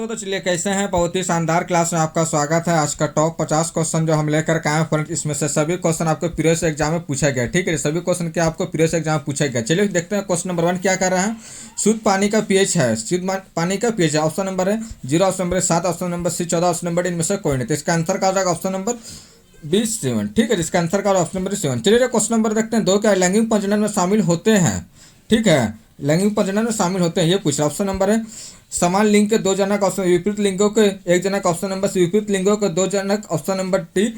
तो चलिए कैसे हैं। बहुत ही शानदार क्लास में आपका स्वागत है। आज का टॉप 50 क्वेश्चन जो हम लेकर के आए हैं फ्रेंड, इसमें से सभी क्वेश्चन आपको प्रीवियस एग्जाम में पूछा गया। ठीक है, सभी क्वेश्चन क्या आपको प्रीवियस एग्जाम में पूछा गया। चलिए देखते हैं क्वेश्चन नंबर 1 क्या कर रहा है। शुद्ध पानी का पीएच है, शुद्ध पानी का पीएच है। ऑप्शन नंबर है 0, option number 7, option number C 14, option number इनमें से कोई नहीं। तो इसका आंसर क्या हो जाएगा ऑप्शन नंबर 27। ठीक है, इसका आंसर का ऑप्शन नंबर 7। चलिए क्वेश्चन नंबर देखते हैं। 2 क्या लैंगिक प्रजनन में शामिल होते हैं। ठीक है, लैंगिक प्रजनन में शामिल होते हैं ये पूछ रहा। ऑप्शन नंबर है समान लिंग के 2 जनक, ऑप्शन विपरीत लिंगों के 1 जनक, ऑप्शन नंबर सी विपरीत लिंगों के 2 जनक, ऑप्शन नंबर डी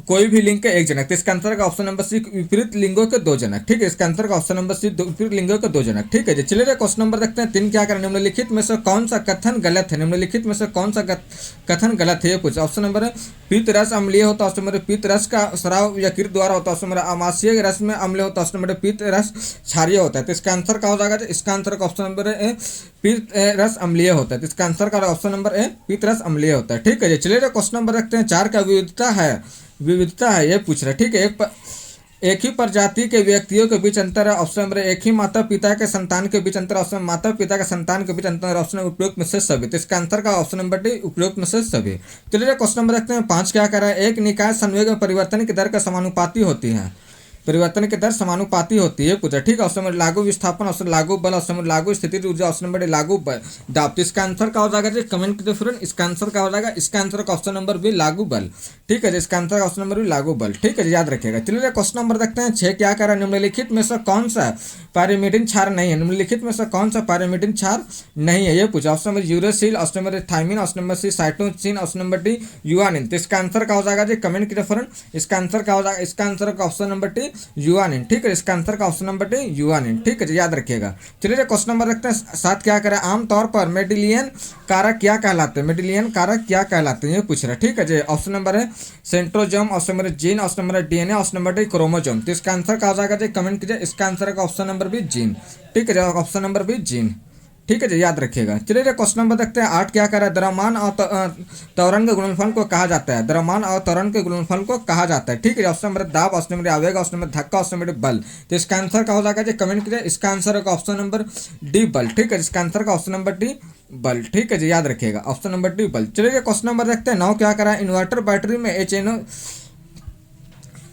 कोई भी लिंग के 1 जनक। तो इसका आंसर का ऑप्शन नंबर सी विपरीत लिंगों के 2 जनक। ठीक है, इसका आंसर का ऑप्शन नंबर सी विपरीत लिंगों के 2 जनक। ठीक है जी, चलिए क्वेश्चन नंबर देखते हैं 3 क्या करें। निम्नलिखित में से कौन सा कथन गलत है। निम्नलिखित में से कौन सा कथन गलत है ये पूछा। ऑप्शन नंबर है पीत रस अम्लीय होता है, ऑप्शन नंबर पीत रस का स्राव यकृत द्वारा होता है, ऑप्शन नंबर आमाशय रस में अम्ल होता है, ऑप्शन नंबर पीत रस क्षारीय होता है। तो इसका आंसर क्या हो जाएगा। इसका आंसर का ऑप्शन नंबर है पीत रस अम्लीय होता है। तो इसका आंसर का ऑप्शन नंबर है पीत रस अम्लीय होता है। ठीक है जी, चलिए क्वेश्चन नंबर रखते हैं 4 का विविधता है ये पूछ रहा है। ठीक है, एक ही प्रजाति के व्यक्तियों के बीच अंतर है। ऑप्शन नंबर एक ही माता पिता के संतान के बीच अंतर, ऑप्शन माता पिता के संतान के बीच अंतर, ऑप्शन उपयुक्त में से सभी। तो इसका आंसर का ऑप्शन नंबर डी उपयुक्त में से सभी। चलिए क्वेश्चन नंबर देखते हैं 5 क्या कर रहा है। एक निकाय संवेग में परिवर्तन की दर का समानुपाती होती है। परिवर्तन की दर समानुपाती होती है पूछा। ठीक है, ऑप्शन नंबर लागू विस्थापन, ऑप्शन लागू बल, ऑप्शन नंबर लागू स्थिति ऊर्जा, ऑप्शन नंबर लागू दाब। तो इसका आंसर क्या हो जाएगा जी, कमेंट कीजिए फ्रेंड। इसका आंसर क्या हो जाएगा। इसका आंसर का ऑप्शन नंबर भी लागू बल। ठीक है जी, इसका आंसर ऑप्शन नंबर भी लागू बल। ठीक है जी, याद रखिएगा। चलिए क्वेश्चन नंबर देखते हैं 6 क्या कर रहा है। निम्नलिखित में से कौन सा पायरिमिडिन क्षार नहीं है। निम्नलिखित में से कौन सा पायरिमिडिन क्षार नहीं है ये पूछा। Option number uracil, option number thymine, option number C cytosine, option number D guanine. तो इसका आंसर क्या हो जाएगा जी, कमेंट कीजिए फ्रेंड। इसका आंसर क्या हो जाएगा। इसका आंसर का ऑप्शन नंबर डी यूआनिन। ठीक है, इसका आंसर का ऑप्शन नंबर डी यूआनिन। ठीक है जी, याद रखिएगा। चलिए क्वेश्चन नंबर रखते हैं 7 क्या करें। आमतौर पर मेडिलियन कारक क्या कहलाते हैं। मेडिलियन कारक क्या कहलाते हैं ये पूछ रहा है। ठीक है जी, ऑप्शन नंबर है centrosome, option number gene, option number DNA, option number D chromosome. तो इसका आंसर क्या हो जाएगा जी, कमेंट कीजिए। इसका आंसर का ऑप्शन नंबर भी जीन। ठीक है जी, ऑप्शन नंबर भी जीन। ठीक है जी, याद रखिएगा। चलिए क्वेश्चन नंबर देखते हैं 8 क्या कर रहा है। द्रव्यमान और त्वरण के गुणनफल को कहा जाता है। द्रव्यमान और त्वरण के गुणनफल को कहा जाता है। ठीक है, ऑप्शन नंबर दाब, ऑप्शन नंबर आवेग, ऑप्शन नंबर धक्का, ऑप्शन नंबर बल। तो इसका आंसर क्या हो जाएगा जी, कमेंट कीजिए। इसका आंसर का ऑप्शन नंबर डी बल। ठीक है, इसका आंसर का ऑप्शन नंबर डी बल। ठीक है जी, याद रखिएगा। ऑप्शन नंबर डी बल। चलिए क्वेश्चन नंबर देखते हैं 9 क्या करा है। इन्वर्टर बैटरी में HNO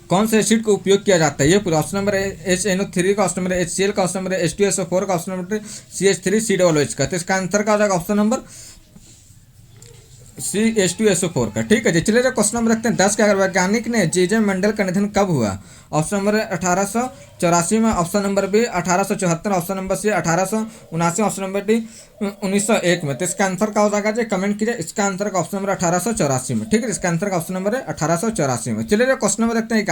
कौन से एसिड का उपयोग किया जाता है ये पूरा। ऑप्शन नंबर HNO3 का, ऑप्शन नंबर HCl का, ऑप्शन नंबर H2SO4 का, ऑप्शन नंबर CH3COOH का। तो इसका आंसर का हो जाएगा ऑप्शन नंबर CH2SO4 का। ठीक है जी, चलिए क्वेश्चन नंबर रखते हैं 10 का। वैज्ञानिक ने JJ मंडल का निधन कब हुआ। ऑप्शन नंबर 1884 में, option number B 1874, option number C 1879, option number D 1901 में। तो इसका आंसर क्या हो जाएगा जी, कमेंट कीजिए। इसका आंसर का ऑप्शन नंबर 1884 में। ठीक है, इसका आंसर का ऑप्शन नंबर है 1884 में। चलिए क्वेश्चन नंबर देखते हैं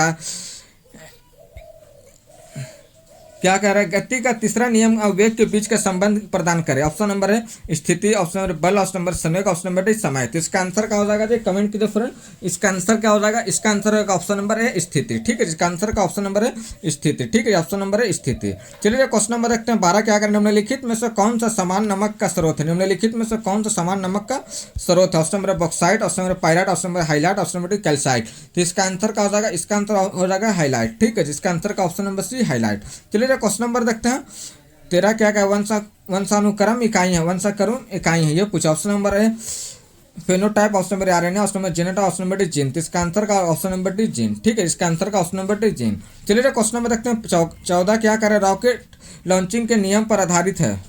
क्या कह रहा है। गति का तीसरा नियम और वेग के बीच का संबंध प्रदान करे। ऑप्शन नंबर है स्थिति, ऑप्शन नंबर बल, ऑप्शन नंबर समय, ऑप्शन नंबर डी समय। तो इसका आंसर क्या हो जाएगा जी, कमेंट कीजिए फ्रेंड। इसका आंसर क्या हो जाएगा। इसका आंसर का ऑप्शन नंबर है स्थिति। ठीक है, इसका आंसर का ऑप्शन नंबर है स्थिति। ठीक है, ऑप्शन नंबर है स्थिति। चलिए क्वेश्चन नंबर देखते हैं 12 क्या करें। निम्नलिखित में से कौन सा समान नमक का स्रोत है। निम्नलिखित में से कौन सा समान नमक का स्रोत है। Option number bauxite, option number pyrite, option number highlight, option number D calcite. तो इसका आंसर क्या हो जाएगा। इसका आंसर हो जाएगा हाईलाइट। ठीक है, जिसका आंसर का ऑप्शन नंबर सी हाईलाइट। चलिए क्वेश्चन नंबर देखते हैं 13 क्या क्या वंशानुक्रम इकाई है। वंशानुक्रम इकाई है ये पूछा। ऑप्शन नंबर है phenotype, option number RNA, option number जेनेटा, ऑप्शन नंबर डी जीन। तो इसका आंसर का ऑप्शन नंबर डी जीन। ठीक है, इसका आंसर का ऑप्शन नंबर डी जीन। चलिए क्वेश्चन नंबर देखते हैं 14 क्या करे। रॉकेट लॉन्चिंग के नियम पर आधारित है।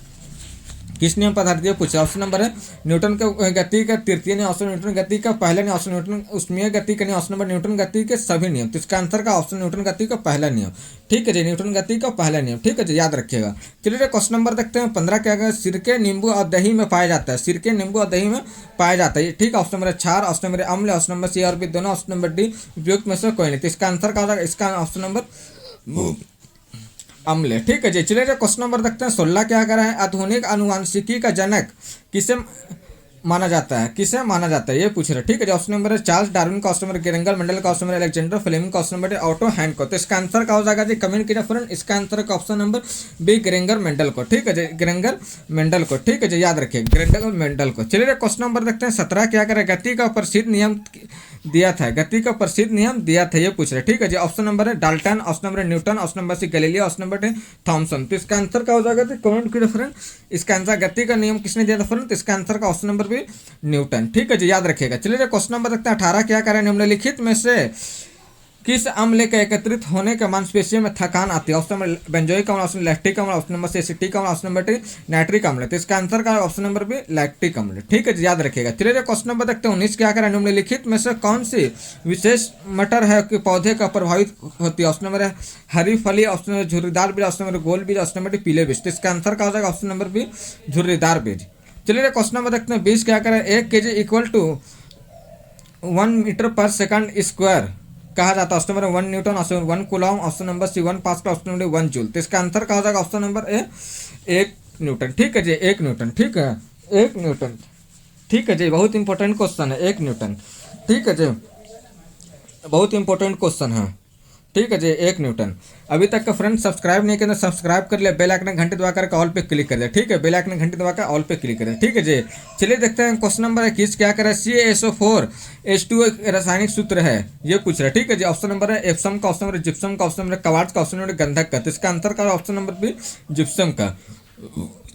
किस नियम पर आधारित पूछा। ऑप्शन नंबर है न्यूटन के गति का तृतीय नियम, ऑप्शन न्यूटन गति का पहला नियम, ऑप्शन न्यूटन उष्मीय गति का नियम, ऑप्शन नंबर न्यूटन गति के सभी नियम। तो इसका आंसर का ऑप्शन न्यूटन गति का पहला नियम। ठीक है जी, न्यूटन गति का पहला नियम। ठीक है जी, याद रखिएगा। चलिए क्वेश्चन नंबर देखते हैं 15 क्या है। सिरके, नींबू और दही में पाया जाता है। सिरके, नींबू और दही में पाया जाता है। ठीक है, ऑप्शन नंबर क्षार, ऑप्शन नंबर अम्ल, ऑप्शन नंबर सी और बी दोनों, ऑप्शन नंबर डी उपयुक्त में से कोई नहीं। तो इसका आंसर क्या हो जाएगा। इसका ऑप्शन नंबर अम्ल। ठीक है जी, चलिए क्वेश्चन नंबर देखते हैं 16 क्या कर रहा है। आधुनिक आनुवांशिकी का जनक किसे माना जाता है। किसे माना जाता है ये पूछ रहे हैं। ठीक है जी, ऑप्शन नंबर है चार्ल्स डार्विन का, ऑप्शन नंबर ग्रेंगर मेंडल का, ऑप्शन नंबर अलेक्जेंडर फ्लेमिंग का, ऑप्शन नंबर ऑटो हैंड को। तो इसका आंसर क्या हो जाएगा जी, कमेंट कीजिए फ्रेंड। इसका आंसर का ऑप्शन नंबर बी ग्रेंगर मेंडल को। ठीक है जी, ग्रेंगर मेंडल को। ठीक है जी, याद रखिए ग्रेंगर मेंडल को। चलिए क्वेश्चन नंबर देखते हैं 17 क्या करें। गति का प्रसिद्ध दिया था? गति का प्रसिद्ध नियम दिया था, ये पूछ रहे। ठीक है जी, ऑप्शन नंबर है डाल्टन, ऑप्शन नंबर है Newton, option number C Galileo, option number है थॉमसन। तो इसका आंसर क्या हो जाएगा? तो कमेंट कीजिए फ्रेंड, इसका आंसर गति का नियम किसने दिया था फ्रेंड? तो इसका आंसर का ऑप्शन नंबर भी न्यूटन। ठीक है जी, याद रखिएगा। चलिए क्वेश्चन नंबर देखते हैं 18 क्या करें? निम्नलिखित में से किस अम्ल के एकत्रित होने के मांसपेशियों में थकान आती है? ऑप्शन नंबर बेंजोइक अम्ल, ऑप्शन लैक्टिक अम्ल, ऑप्शन नंबर सी एसिटिक अम्ल, ऑप्शन नंबर डी नाइट्रिक अम्ल। तो इसका आंसर का ऑप्शन नंबर भी लैक्टिक अम्ल। ठीक है जी, याद रखिएगा। चलिए क्वेश्चन नंबर देखते हैं 19 क्या करें? निम्नलिखित में से कौन सी विशेष मटर है कि पौधे का प्रभावित होती है? ऑप्शन नंबर है हरी फली, ऑप्शन नंबर झुर्रीदार बीज, ऑप्शन नंबर गोल बीज, ऑप्शन नंबर डी पीले बीज। तो इसका आंसर क्या हो जाएगा? ऑप्शन नंबर बी झुर्रीदार बीज। चलिए क्वेश्चन नंबर देखते हैं 20 क्या करें? 1 kg equal to 1 metre per second square कहा जाता है? Option number 1 newton, option number 1 coulomb, option number C 1 pascal, option number 1 joule. तो इसका आंसर क्या हो जाएगा? Option number A 1 newton. ठीक है जी, 1 न्यूटन। ठीक है, 1 न्यूटन। ठीक है जी, बहुत इंपॉर्टेंट क्वेश्चन है 1 न्यूटन। ठीक है जी, बहुत इंपॉर्टेंट क्वेश्चन है। ठीक है जी, 1 न्यूटन। अभी तक का फ्रेंड सब्सक्राइब नहीं किया तो सब्सक्राइब कर ले, बेल आइकन घंटी दबाकर ऑल पे क्लिक कर दे। ठीक है, बेल आइकन घंटी दबाकर ऑल पे क्लिक कर दे। ठीक है जी, चलिए देखते हैं क्वेश्चन नंबर 21 क्या करे? CaSO4H2 एक रासायनिक सूत्र है, ये पूछ रहा है। ठीक है जी, ऑप्शन नंबर है एप्सम का, ऑप्शन नंबर जिप्सम का, ऑप्शन नंबर क्वार्ट्ज का, ऑप्शन नंबर गंधक का। तो इसका आंसर का ऑप्शन नंबर भी जिप्सम का।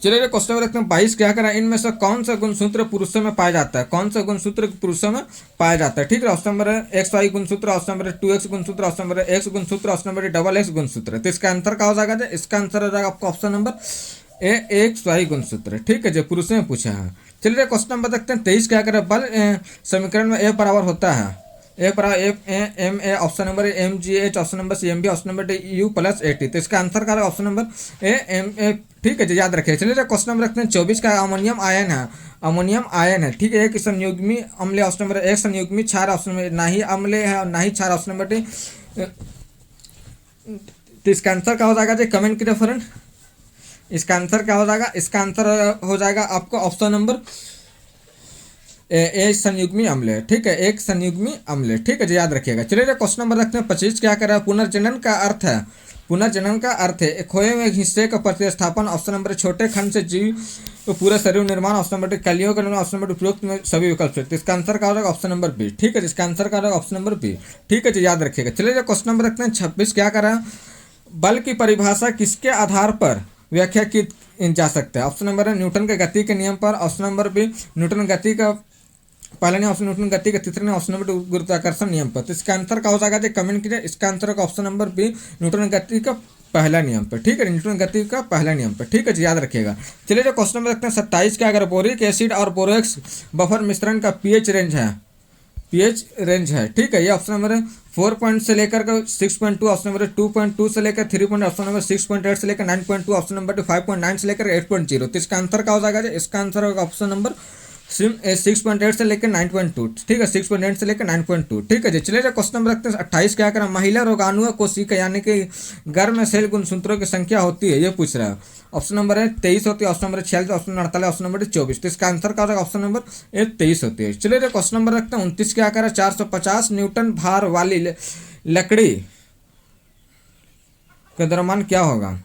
चलिए क्वेश्चन नंबर देखते हैं 22 क्या करें? इनमें से कौन सा गुणसूत्र पुरुषों में पाया जाता है? कौन सा गुणसूत्र पुरुषों में पाया जाता है? ठीक है, ऑप्शन नंबर है XY गुणसूत्र, ऑप्शन नंबर है 2X गुणसूत्र, ऑप्शन नंबर है X गुणसूत्र, ऑप्शन नंबर है XX गुणसूत्र। तो इसका आंसर क्या हो जाएगा? इसका आंसर हो जाएगा आपका ऑप्शन नंबर ए XY गुणसूत्र। ठीक है, जो पुरुषों में पूछा है। चलिए क्वेश्चन नंबर देखते हैं 23 क्या करें? बल समीकरण में ए बराबर होता है, ए बराबर M A, option number MgH, option number C MB, option number D U + AT। तो इसका आंसर का ऑप्शन नंबर ए MA। ठीक है जी, याद रखिए। चलिए क्वेश्चन नंबर रखते हैं 24 का। अमोनियम आयन है, अमोनियम आयन है। ठीक है, एक संयुग्मी अम्ल, ऑप्शन नंबर एक संयुग्मी क्षार, ऑप्शन नंबर ना ही अम्ल है और ना ही क्षार, ऑप्शन नंबर डी। तो इसका आंसर क्या हो जाएगा जी? कमेंट कीजिए फ्रेंड, इसका आंसर क्या हो जाएगा? इसका आंसर हो जाएगा आपका ऑप्शन नंबर एक संयुग्मी अम्ल है। ठीक है, एक संयुग्मी अम्ल है। ठीक है जी, याद रखिएगा। चलिए क्वेश्चन नंबर रखते हैं 25 क्या कर रहा है? पुनर्जनन का अर्थ है, पुनर्जनन का अर्थ है खोए हुए हिस्से का प्रतिस्थापन, ऑप्शन नंबर छोटे खंड से जीव तो पूरा शरीर निर्माण, ऑप्शन नंबर कलियों का निर्माण, ऑप्शन नंबर उपयुक्त में सभी विकल्प से। इसका आंसर क्या होगा? Option number B. ठीक है, इसका आंसर क्या होगा? Option number B. ठीक है जी, याद रखिएगा। चलिए क्वेश्चन नंबर रखते हैं 26 क्या कर रहा है? बल की परिभाषा किसके आधार पर व्याख्या की जा सकता है? ऑप्शन नंबर है न्यूटन के गति के नियम पर, ऑप्शन नंबर बी न्यूटन गति का पहला नियम, ऑप्शन न्यूटन गति का तीसरा नियम, ऑप्शन नंबर गुरुत्वाकर्षण नियम पर। तो इसका आंसर क्या हो जाएगा? कमेंट कीजिए। इसका आंसर का ऑप्शन नंबर बी न्यूटन गति का पहला नियम पर। ठीक है, न्यूटन गति का पहला नियम पर। ठीक है जी, याद रखिएगा। चलिए जो क्वेश्चन नंबर देखते हैं 27 क्या? अगर बोरिक एसिड और बोरोक्स बफर मिश्रण का पीएच रेंज है, पीएच रेंज है। ठीक है, ये ऑप्शन नंबर है 4 से लेकर 6.2, ऑप्शन नंबर 2.2 से लेकर 3, ऑप्शन नंबर 6.8 से लेकर 9.2, ऑप्शन नंबर 5.9 से लेकर 8.0। तो इसका आंसर क्या हो जाएगा? इसका आंसर होगा ऑप्शन नंबर 6.8 से लेकर 9.2। ठीक है, 6.8 से लेकर 9.2। ठीक है जी, चलिए क्वेश्चन नंबर रखते हैं 28 क्या करें? महिला रोगाणु कोशिका यानी कि गर्भ में सेल गुणसूत्रों की संख्या होती है, ये पूछ रहा है। ऑप्शन नंबर है 23 होती है, option number 46, option number 48, option number 24। तो इसका आंसर क्या होगा? ऑप्शन नंबर 23 होती है। चलिए क्वेश्चन नंबर रखते हैं 29 क्या करें? 450 न्यूटन भार वाली लकड़ी का द्रव्यमान क्या होगा?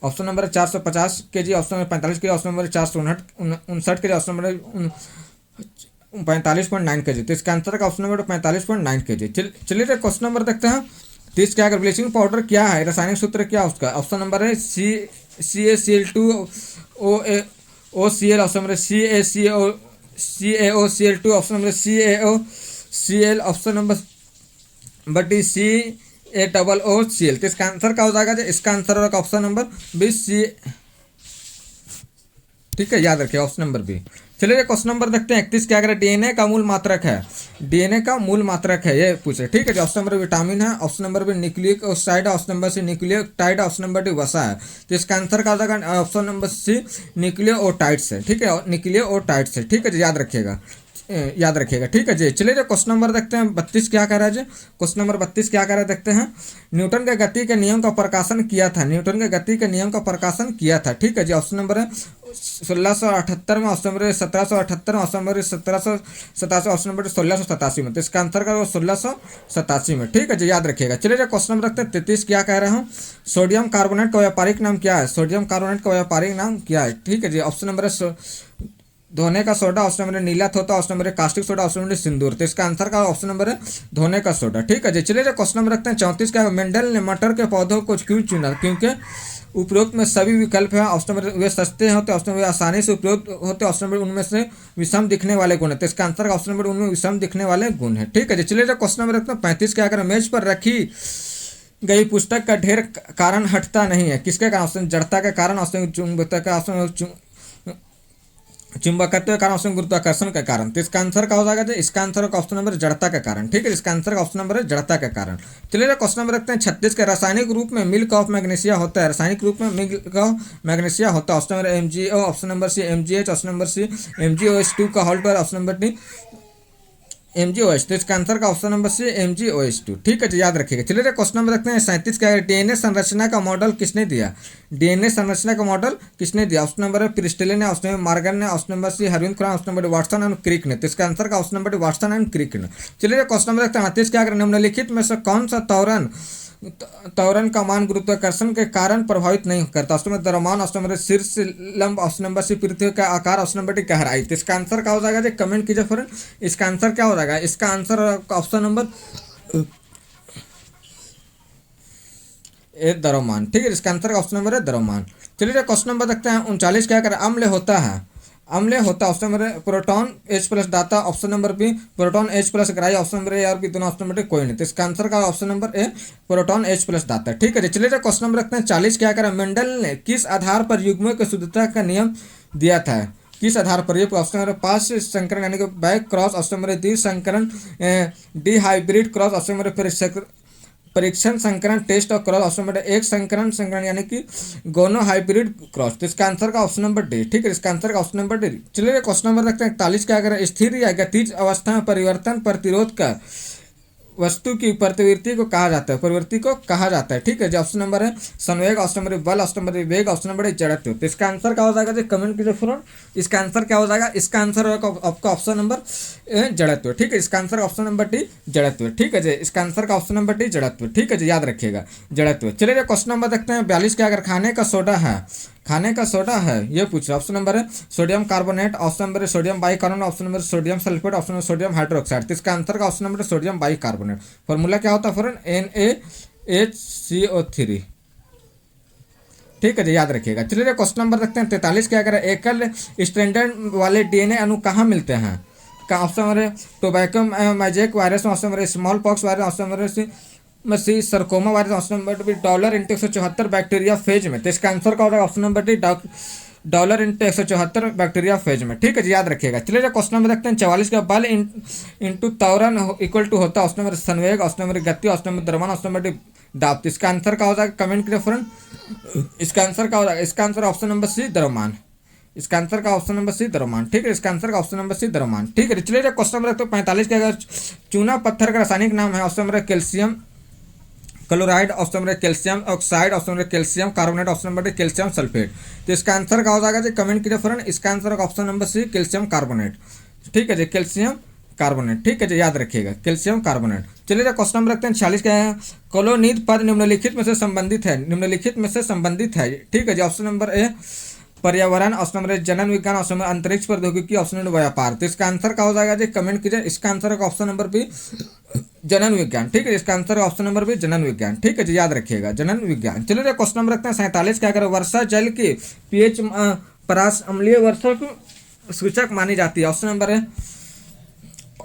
Option number 450 kg, option number 45 kg, option number 459 kg, option number 45.9 kg। तो इसका आंसर का ऑप्शन नंबर 45.9 kg। चलिए क्वेश्चन नंबर देखते हैं 30 क्या? अगर ब्लीचिंग पाउडर क्या है? रासायनिक सूत्र क्या है उसका? ऑप्शन नंबर है CaCl2OCl, option number CaCO2, option number CaOCl, option number D CaOOCl। तो इसका आंसर क्या हो जाएगा? इसका आंसर होगा ऑप्शन नंबर बी सी। ठीक है, याद रखिए ऑप्शन नंबर बी। चलिए क्वेश्चन नंबर देखते हैं 31 क्या करें? डीएनए का मूल मात्रक है, डीएनए का मूल मात्रक है, ये पूछे। ठीक है, ऑप्शन नंबर विटामिन है, option number B nucleoside, option number C nucleotide, option number D वसा है। तो इसका आंसर क्या हो जाएगा? ऑप्शन नंबर सी न्यूक्लियोटाइड्स है। ठीक है, न्यूक्लियोटाइड्स है। ठीक है जी, याद रखिएगा, याद रखिएगा। ठीक है जी, चलिए क्वेश्चन नंबर देखते हैं 32 क्या कह रहा है जी? क्वेश्चन नंबर 32 क्या कह रहा है देखते हैं। न्यूटन के गति के नियम का प्रकाशन किया था, न्यूटन के गति के नियम का प्रकाशन किया था। ठीक है जी, ऑप्शन नंबर है 1678 में, ऑप्शन नंबर 1778 में, ऑप्शन नंबर 1787, ऑप्शन नंबर 1687 में। तो इसका आंसर का 1687 में। ठीक है जी, याद रखिएगा। चलिए क्वेश्चन नंबर रखते हैं 33 क्या कह रहा हूँ? सोडियम कार्बोनेट का व्यापारिक नाम क्या है? सोडियम कार्बोनेट का व्यापारिक नाम क्या है? ठीक है जी, ऑप्शन नंबर है धोने का सोडा, ऑप्शन नंबर नीला तोता, option number caustic soda, option number सिंदूर। तो इसका आंसर का ऑप्शन नंबर है धोने का सोडा। ठीक है जी, चलिए क्वेश्चन नंबर रखते हैं 34 का। मेंडल ने मटर के पौधों को क्यों चुना? क्योंकि उपरोक्त में सभी विकल्प हैं। ऑप्शन नंबर वे सस्ते होते, ऑप्शन नंबर आसानी से उपयोग होते, ऑप्शन नंबर उनमें से विषम दिखने वाले गुण है। तो इसका आंसर का ऑप्शन नंबर उनमें विषम दिखने वाले गुण है। ठीक है जी, चलिए क्वेश्चन नंबर रखते हैं 35 क्या करें। मेज पर रखी गई पुस्तक का ढेर कारण हटता नहीं है, किसके कारण? ऑप्शन जड़ता के कारण, ऑप्शन चुंबकता का, ऑप्शन चुंबकत्व के कारण, ऑप्शन गुरुत्वाकर्षण के कारण। तो इसका आंसर क्या हो जाएगा? इसका आंसर का ऑप्शन नंबर जड़ता के कारण। ठीक है, इसका आंसर का ऑप्शन नंबर है जड़ता के कारण। चलिए क्वेश्चन नंबर रखते हैं 36 के। रासायनिक रूप में मिल्क ऑफ मैग्नीशिया होता है, रासायनिक रूप में मिल्क ऑफ मैग्नीशिया होता है। Option number MgO, option number C MgH, option number C MgOH2 का होल पर, ऑप्शन नंबर डी MgOH। तो इसका आंसर का ऑप्शन नंबर सी MgOH2। ठीक है जी, याद रखिएगा। चलिए क्वेश्चन नंबर रखते हैं 37 का। डीएनए संरचना का मॉडल किसने दिया? डीएनए संरचना का मॉडल किसने दिया? ऑप्शन नंबर है प्रिस्टले ने, ऑप्शन नंबर मॉर्गन ने, option number C Harvind Khurana, option number Watson and Crick ने। तो इसका आंसर का option number Watson and Crick ने। चलिए क्वेश्चन नंबर रखते हैं 38 क्या करें। निम्नलिखित में से कौन सा त्वरण का मान गुरुत्वाकर्षण के कारण प्रभावित नहीं करता? ऑप्शन नंबर द्रव्यमान, ऑप्शन नंबर शीर्ष लंब, ऑप्शन नंबर सी पृथ्वी का आकार, ऑप्शन नंबर डी गहराई। तो इसका आंसर क्या हो जाएगा जी? कमेंट कीजिए फ्रेंड, इसका आंसर क्या हो जाएगा? इसका आंसर ऑप्शन नंबर ए द्रव्यमान। ठीक है, इसका आंसर का ऑप्शन नंबर है द्रव्यमान। चलिए क्वेश्चन नंबर देखते हैं 39 क्या करें। अम्ल होता है, अम्ल होता है, ऑप्शन नंबर प्रोटॉन H+ दाता, option number B proton H+ ग्राही, ऑप्शन नंबर ए और बी दोनों, ऑप्शन नंबर डी कोई नहीं। तो इसका आंसर का ऑप्शन नंबर ए प्रोटॉन H+ दाता। ठीक है, चलिए क्वेश्चन नंबर रखते हैं 40 क्या करें। मेंडल ने किस आधार पर युग्मों की शुद्धता का नियम दिया था? किस आधार पर? ये ऑप्शन नंबर 5 संकरण यानी कि back cross, option number D संकरण, D hybrid cross, option number परीक्षण संकरण टेस्ट और क्रॉस, ऑप्शन नंबर एक संकरण संकरण यानी कि गोनो हाइब्रिड क्रॉस। तो इसका आंसर का ऑप्शन नंबर डी। ठीक है, इसका आंसर का ऑप्शन नंबर डी। चलिए क्वेश्चन नंबर रखते हैं 41 क्या करें। स्थिर या गतिज अवस्था में परिवर्तन प्रतिरोध का वस्तु की प्रवृत्ति को कहा जाता है, प्रवृत्ति को कहा जाता है। ठीक है जी, ऑप्शन नंबर है संवेग, ऑप्शन नंबर बल, ऑप्शन नंबर वेग, ऑप्शन नंबर जड़त्व। तो इसका आंसर क्या हो जाएगा जी? कमेंट कीजिए फ्रेंड, इसका आंसर क्या हो जाएगा? इसका आंसर आपका ऑप्शन नंबर जड़त्व। ठीक है, इसका आंसर ऑप्शन नंबर डी जड़त्व। ठीक है जी, इसका आंसर का ऑप्शन नंबर डी जड़त्व। ठीक है जी, याद रखिएगा जड़त्व। चलिए क्वेश्चन नंबर देखते हैं 42 क्या। अगर खाने का सोडा है, खाने का सोडा है ये पूछ रहा। ऑप्शन नंबर है सोडियम कार्बोनेट, ऑप्शन नंबर है sodium bicarbonate, option number sodium sulphate, option number sodium hydroxide. तो इसका आंसर का ऑप्शन नंबर है सोडियम बाइकार्बोनेट। फॉर्मूला क्या होता है फ्रेंड? NaHCO3। ठीक है जी, याद रखिएगा। चलिए क्वेश्चन नंबर रखते हैं 43 क्या करें। एकल स्ट्रैंडेड वाले डीएनए अणु कहाँ मिलते हैं? का ऑप्शन नंबर है tobacco magic virus, option number small pox virus, option number C sarcoma virus, option number B dollar into 174 bacteria phage में। तो इसका आंसर क्या होगा? Option number D dollar into 174 bacteria phage में। ठीक है जी, याद रखिएगा। चलिए क्वेश्चन नंबर देखते हैं 44 का। बल इंटू त्वरण इक्वल टू होता है, ऑप्शन नंबर संवेग, ऑप्शन नंबर गति, ऑप्शन नंबर द्रव्यमान, ऑप्शन नंबर डी दाब। तो इसका आंसर क्या हो जाएगा? कमेंट कीजिए फ्रेंड, इसका आंसर क्या हो जाएगा? इसका आंसर ऑप्शन नंबर सी द्रव्यमान। इसका आंसर का ऑप्शन नंबर सी द्रव्यमान। ठीक है, इसका आंसर का ऑप्शन नंबर सी द्रव्यमान। ठीक है, चलिए क्वेश्चन नंबर तो 45 के। अगर चूना पत्थर का रासायनिक नाम है, option number calcium chloride, option number calcium oxide, option number calcium carbonate, option number calcium sulphate. तो इसका आंसर क्या हो जाएगा जी? कमेंट कीजिए फ्रेंड, इसका आंसर का option number C calcium carbonate. ठीक है जी, कैल्शियम कार्बोनेट। ठीक है जी, याद रखिएगा कैल्शियम कार्बोनेट। चलिए क्वेश्चन नंबर रखते हैं 46 क्या है। कोलोनिध पद निम्नलिखित में से संबंधित है, निम्नलिखित में से संबंधित है। ठीक है जी, ऑप्शन नंबर ए पर्यावरण, ऑप्शन नंबर जनन विज्ञान, ऑप्शन नंबर अंतरिक्ष प्रौद्योगिकी, ऑप्शन नंबर व्यापार। तो इसका आंसर क्या हो जाएगा जी? कमेंट कीजिए, इसका आंसर का ऑप्शन नंबर बी जनन विज्ञान। ठीक है, इसका आंसर ऑप्शन नंबर बी जनन विज्ञान। ठीक है जी, याद रखिएगा जनन विज्ञान। चलिए क्वेश्चन नंबर रखते हैं 47 क्या करें। वर्षा जल की पीएच परास अम्लीय वर्षा की सूचक मानी जाती है। ऑप्शन नंबर है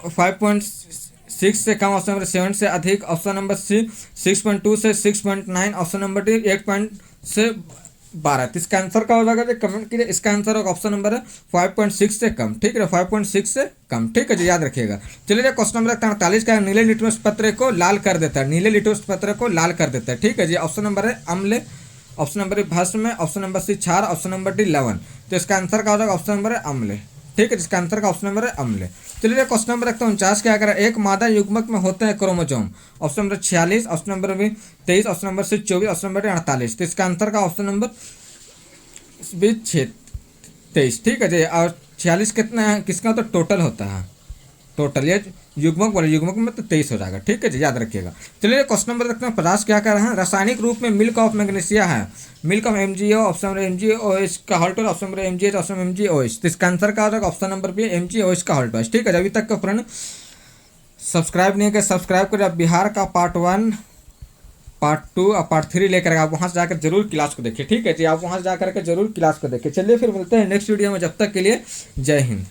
5.6 से कम, ऑप्शन नंबर 7 से अधिक, ऑप्शन नंबर सी 6.2 से 6.9, ऑप्शन नंबर डी 8 से 12। तो इसका आंसर क्या हो जाएगा जी? कमेंट कीजिए, इसका आंसर ऑप्शन नंबर है 5.6 से कम। ठीक है, 5.6 से कम। ठीक है जी, याद रखिएगा। चलिए क्वेश्चन नंबर 48 का। नीले लिटमस पत्र को लाल कर देता है, नीले लिटमस पत्र को लाल कर देता है। ठीक है जी, ऑप्शन नंबर है अम्ल, ऑप्शन नंबर भस्म, ऑप्शन नंबर सी क्षार, ऑप्शन नंबर डी लवण। तो इसका आंसर क्या हो जाएगा? ऑप्शन नंबर है अम्ल। ठीक है, जिसका आंसर का ऑप्शन नंबर है अम्ल। चलिए क्वेश्चन नंबर रखते हैं 49 क्या करें। एक मादा युग्मक में होते हैं chromosome, option number 46, option number B 23, option number C 24, option number D 48। तो इसका आंसर का ऑप्शन नंबर बी 23। ठीक है जी, और 46 कितना है किसका? तो टोटल होता है, टोटल ये युग्मक बोले, युग्मक में तो 23 हो जाएगा। ठीक है जी, याद रखिएगा। चलिए क्वेश्चन नंबर देखते हैं 50 क्या कर रहे हैं। रासायनिक रूप में मिल्क ऑफ मैग्नीशिया है, milk of MgO, option number MgOH का halt, option number MgH, option MgOH। तो इसका आंसर क्या हो जाएगा, ऑप्शन नंबर बी MgOH का हॉल्ट। ठीक है, अभी तक का फ्रेंड सब्सक्राइब नहीं किया, सब्सक्राइब करें। अब बिहार का पार्ट 1, पार्ट 2 और पार्ट 3 लेकर आप वहाँ से जाकर जरूर क्लास को देखिए। ठीक है जी, आप वहाँ से जाकर के जरूर क्लास को देखिए। चलिए फिर मिलते हैं नेक्स्ट वीडियो में, जब तक के लिए जय हिंद।